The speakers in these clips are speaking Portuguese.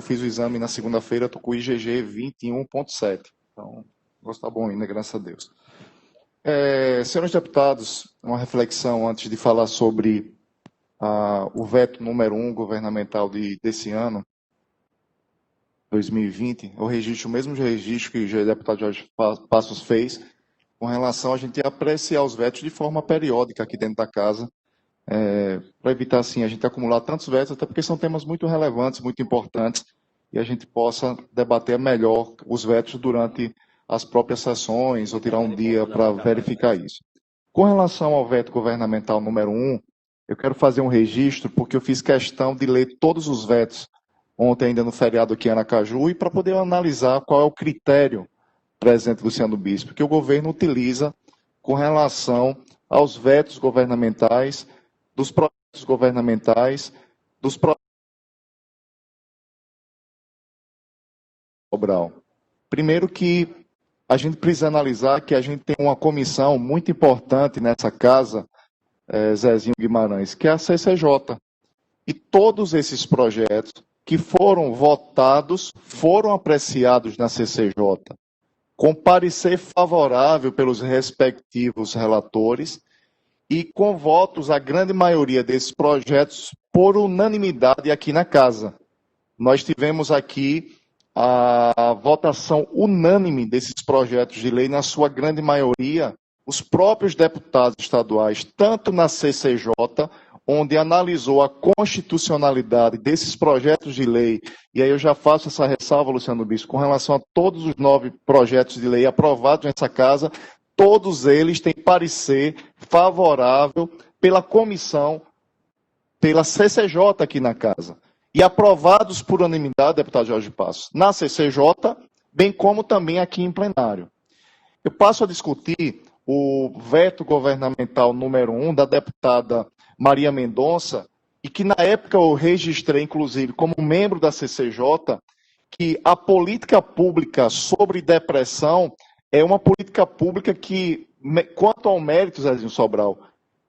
Fiz o exame na segunda-feira, estou com o IgG 21,7. Então, o negócio está bom ainda, graças a Deus. Senhores deputados, uma reflexão antes de falar sobre o veto número 1 governamental desse ano, 2020. Eu registro o mesmo registro que o deputado Jorge Passos fez, com relação a gente apreciar os vetos de forma periódica aqui dentro da casa, para evitar assim, a gente acumular tantos vetos, até porque são temas muito relevantes, muito importantes, e a gente possa debater melhor os vetos durante as próprias sessões, ou tirar um dia para verificar isso. Com relação ao veto governamental número 1, eu quero fazer um registro, porque eu fiz questão de ler todos os vetos ontem ainda no feriado aqui em Aracaju, e para poder analisar qual é o critério, presidente Luciano Bispo, que o governo utiliza com relação aos vetos governamentais, dos projetos governamentais, dos projetos. Primeiro que a gente precisa analisar que a gente tem uma comissão muito importante nessa casa, Zezinho Guimarães, que é a CCJ. E todos esses projetos que foram votados, foram apreciados na CCJ, com parecer favorável pelos respectivos relatores e com votos, a grande maioria desses projetos, por unanimidade aqui na casa. Nós tivemos aqui a votação unânime desses projetos de lei, na sua grande maioria, os próprios deputados estaduais, tanto na CCJ, onde analisou a constitucionalidade desses projetos de lei, e aí eu já faço essa ressalva, Luciano Bispo, com relação a todos os 9 projetos de lei aprovados nessa casa, todos eles têm parecer favorável pela comissão, pela CCJ aqui na casa, e aprovados por unanimidade, deputado Jorge Passos, na CCJ, bem como também aqui em plenário. Eu passo a discutir o veto governamental número 1 da deputada Maria Mendonça, e que na época eu registrei, inclusive, como membro da CCJ, que a política pública sobre depressão é uma política pública que, quanto ao mérito, Zezinho Sobral,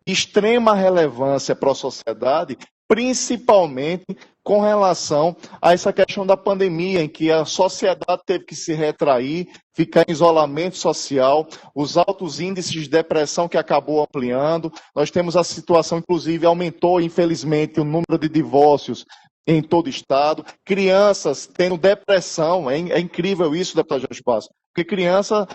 de extrema relevância para a sociedade, principalmente com relação a essa questão da pandemia, em que a sociedade teve que se retrair, ficar em isolamento social, os altos índices de depressão que acabou ampliando. Nós temos a situação, inclusive, aumentou, infelizmente, o número de divórcios em todo o estado, crianças tendo depressão, é incrível isso, deputado Jorge Passos, porque criança,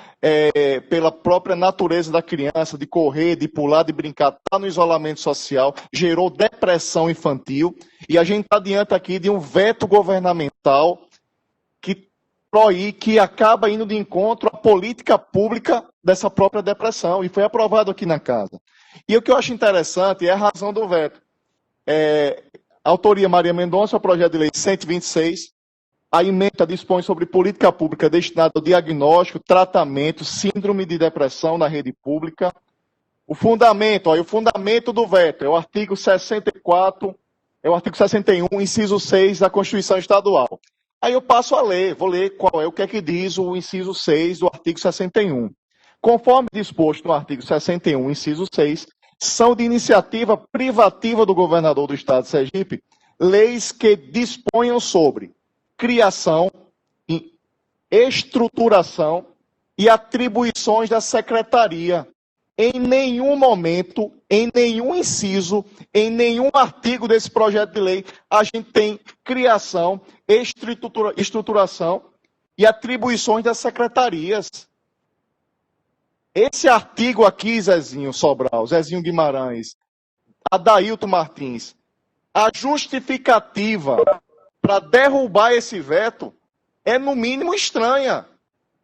pela própria natureza da criança, de correr, de pular, de brincar, está no isolamento social, gerou depressão infantil, e a gente está diante aqui de um veto governamental que acaba indo de encontro à política pública dessa própria depressão, e foi aprovado aqui na casa. E o que eu acho interessante é a razão do veto. Autoria Maria Mendonça, o projeto de lei 126, a emenda dispõe sobre política pública destinada ao diagnóstico, tratamento, síndrome de depressão na rede pública. O fundamento do veto é o artigo 64, é o artigo 61, inciso 6 da Constituição Estadual. Aí eu passo a ler, vou ler o que é que diz o inciso 6 do artigo 61. Conforme disposto no artigo 61, inciso 6, são de iniciativa privativa do governador do estado de Sergipe leis que disponham sobre criação, estruturação e atribuições da secretaria. Em nenhum momento, em nenhum inciso, em nenhum artigo desse projeto de lei, a gente tem criação, estruturação e atribuições das secretarias. Esse artigo aqui, Zezinho Sobral, Zezinho Guimarães, Adailton Martins, a justificativa para derrubar esse veto é, no mínimo, estranha.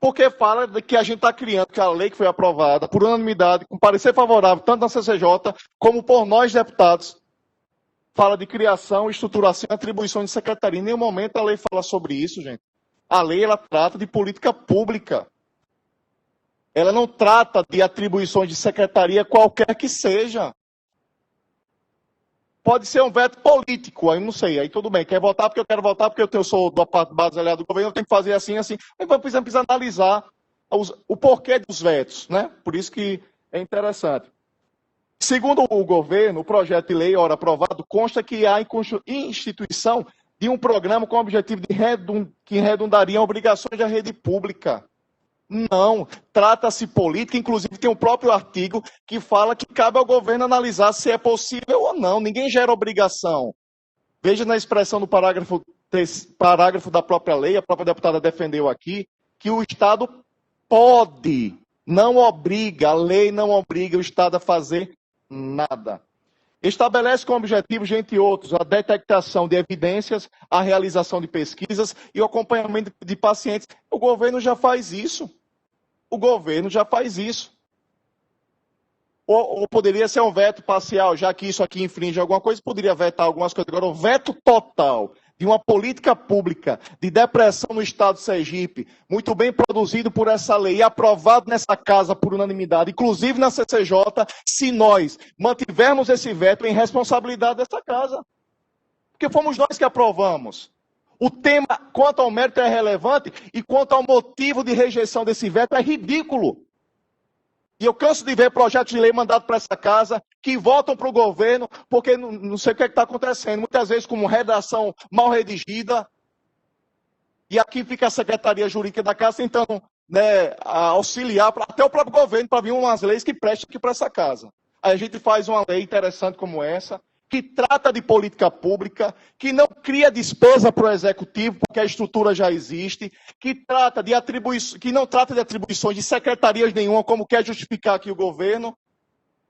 Porque fala que a gente está criando, que a lei que foi aprovada por unanimidade, com parecer favorável, tanto na CCJ como por nós, deputados, fala de criação, estruturação e atribuições de secretaria. Em nenhum momento a lei fala sobre isso, gente. A lei, ela trata de política pública. Ela não trata de atribuições de secretaria qualquer que seja. Pode ser um veto político, aí não sei, aí tudo bem. Quer votar porque eu quero votar, porque eu sou da base aliada do governo, eu tenho que fazer assim, assim. Mas precisa analisar o porquê dos vetos, né? Por isso que é interessante. Segundo o governo, o projeto de lei, ora aprovado, consta que a instituição de um programa com o objetivo que redundaria em obrigações da rede pública. Não, trata-se política, inclusive tem um próprio artigo que fala que cabe ao governo analisar se é possível ou não. Ninguém gera obrigação. Veja na expressão do parágrafo da própria lei, a própria deputada defendeu aqui, que o Estado pode, não obriga, a lei não obriga o Estado a fazer nada. Estabelece como objetivo, entre outros, a detectação de evidências, a realização de pesquisas e o acompanhamento de pacientes. O governo já faz isso. O governo já faz isso. Ou poderia ser um veto parcial, já que isso aqui infringe alguma coisa, poderia vetar algumas coisas. Agora, o veto total de uma política pública de depressão no estado de Sergipe, muito bem produzido por essa lei e aprovado nessa casa por unanimidade, inclusive na CCJ, se nós mantivermos esse veto em responsabilidade dessa casa. Porque fomos nós que aprovamos. O tema, quanto ao mérito, é relevante e quanto ao motivo de rejeição desse veto, é ridículo. E eu canso de ver projetos de lei mandados para essa casa que voltam para o governo, porque não sei o que está acontecendo. Muitas vezes com uma redação mal redigida. E aqui fica a Secretaria Jurídica da Casa tentando, né, auxiliar até o próprio governo para vir umas leis que prestem aqui para essa casa. Aí a gente faz uma lei interessante como essa, que trata de política pública, que não cria despesa para o executivo, porque a estrutura já existe, que não trata de atribuições de secretarias nenhuma, como quer justificar aqui o governo,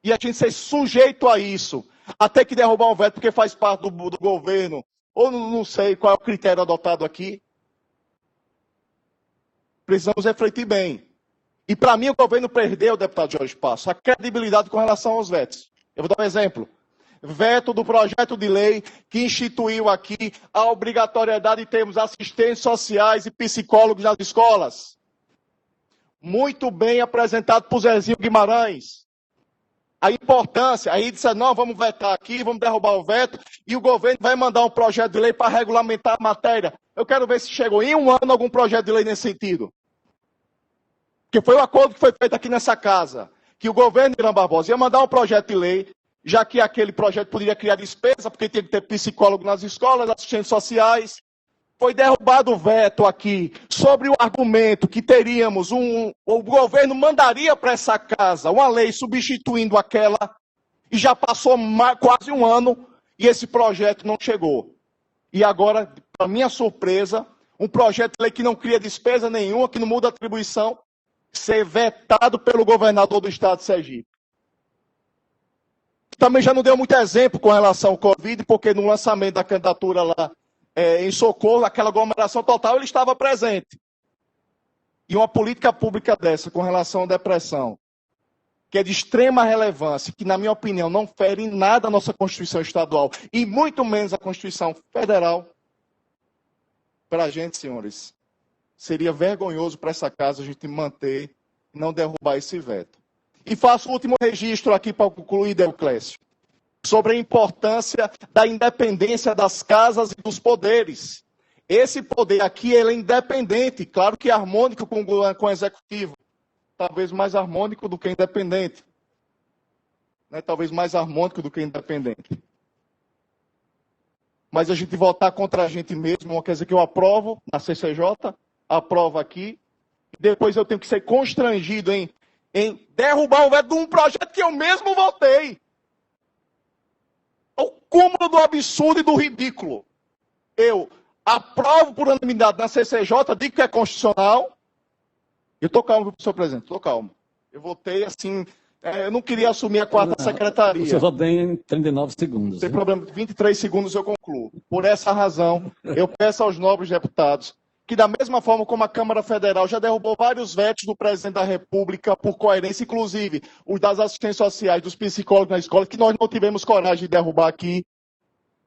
e a gente ser sujeito a isso, até que derrubar um veto porque faz parte do governo, ou não sei qual é o critério adotado aqui. Precisamos refletir bem. E para mim o governo perdeu, deputado Jorge Passos, a credibilidade com relação aos vetos. Eu vou dar um exemplo. Veto do projeto de lei que instituiu aqui a obrigatoriedade de termos assistentes sociais e psicólogos nas escolas. Muito bem apresentado por Zezinho Guimarães. A importância, aí disse, não, vamos vetar aqui, vamos derrubar o veto, e o governo vai mandar um projeto de lei para regulamentar a matéria. Eu quero ver se chegou em um ano algum projeto de lei nesse sentido. Porque foi o acordo que foi feito aqui nessa casa, que o governo de Irã Barbosa ia mandar um projeto de lei, já que aquele projeto poderia criar despesa, porque tinha que ter psicólogo nas escolas, assistentes sociais. Foi derrubado o veto aqui sobre o argumento que teríamos o governo mandaria para essa casa uma lei substituindo aquela, e já passou quase um ano e esse projeto não chegou. E agora, para minha surpresa, um projeto de lei que não cria despesa nenhuma, que não muda a atribuição, ser vetado pelo governador do estado de Sergipe. Também já não deu muito exemplo com relação ao Covid, porque no lançamento da candidatura lá em Socorro, aquela aglomeração total, ele estava presente. E uma política pública dessa, com relação à depressão, que é de extrema relevância, que, na minha opinião, não fere em nada a nossa Constituição Estadual, e muito menos a Constituição Federal, para a gente, senhores, seria vergonhoso para essa casa a gente manter e não derrubar esse veto. E faço o último registro aqui para concluir, Deoclésio, sobre a importância da independência das casas e dos poderes. Esse poder aqui ele é independente, claro que é harmônico com o executivo, talvez mais harmônico do que independente. Né? Talvez mais harmônico do que independente. Mas a gente votar contra a gente mesmo, não quer dizer que eu aprovo na CCJ, aprovo aqui, e depois eu tenho que ser constrangido em derrubar o veto de um projeto que eu mesmo votei. O cúmulo do absurdo e do ridículo. Eu aprovo por unanimidade na CCJ, digo que é constitucional. Eu estou calmo, senhor presidente, estou calmo. Eu votei assim, eu não queria assumir a quarta secretaria. Você só tem 39 segundos. Não tem problema, 23 segundos eu concluo. Por essa razão, eu peço aos nobres deputados que, da mesma forma como a Câmara Federal já derrubou vários vetos do presidente da República por coerência, inclusive os das assistências sociais, dos psicólogos na escola, que nós não tivemos coragem de derrubar aqui.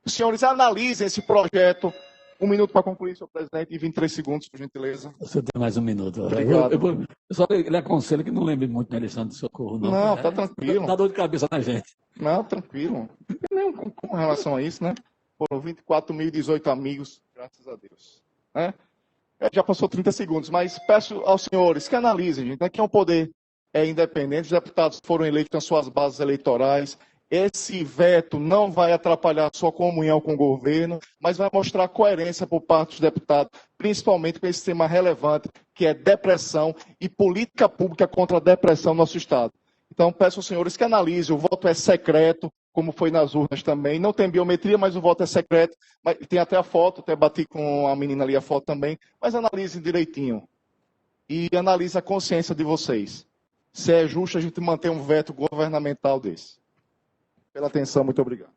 Os senhores analisem esse projeto. Um minuto para concluir, senhor presidente, e 23 segundos, por gentileza. Você tem mais um minuto. Obrigado. Eu só lhe aconselho que não lembre muito da eleição de Socorro, não. Não, tá tranquilo. Dá dor de cabeça na gente. Não, tranquilo. Não tem nenhum com relação a isso, né? Foram 24.018 amigos, graças a Deus. Né? Já passou 30 segundos, mas peço aos senhores que analisem, gente. Aqui é um poder independente, os deputados foram eleitos nas suas bases eleitorais, Esse veto não vai atrapalhar sua comunhão com o governo, mas vai mostrar coerência por parte dos deputados, principalmente com esse tema relevante, que é depressão e política pública contra a depressão no nosso Estado. Então, peço aos senhores que analisem, o voto é secreto, como foi nas urnas também, não tem biometria, mas o voto é secreto, tem até a foto, até bati com a menina ali a foto também, mas analisem direitinho e analise a consciência de vocês. Se é justo a gente manter um veto governamental desse. Pela atenção, muito obrigado.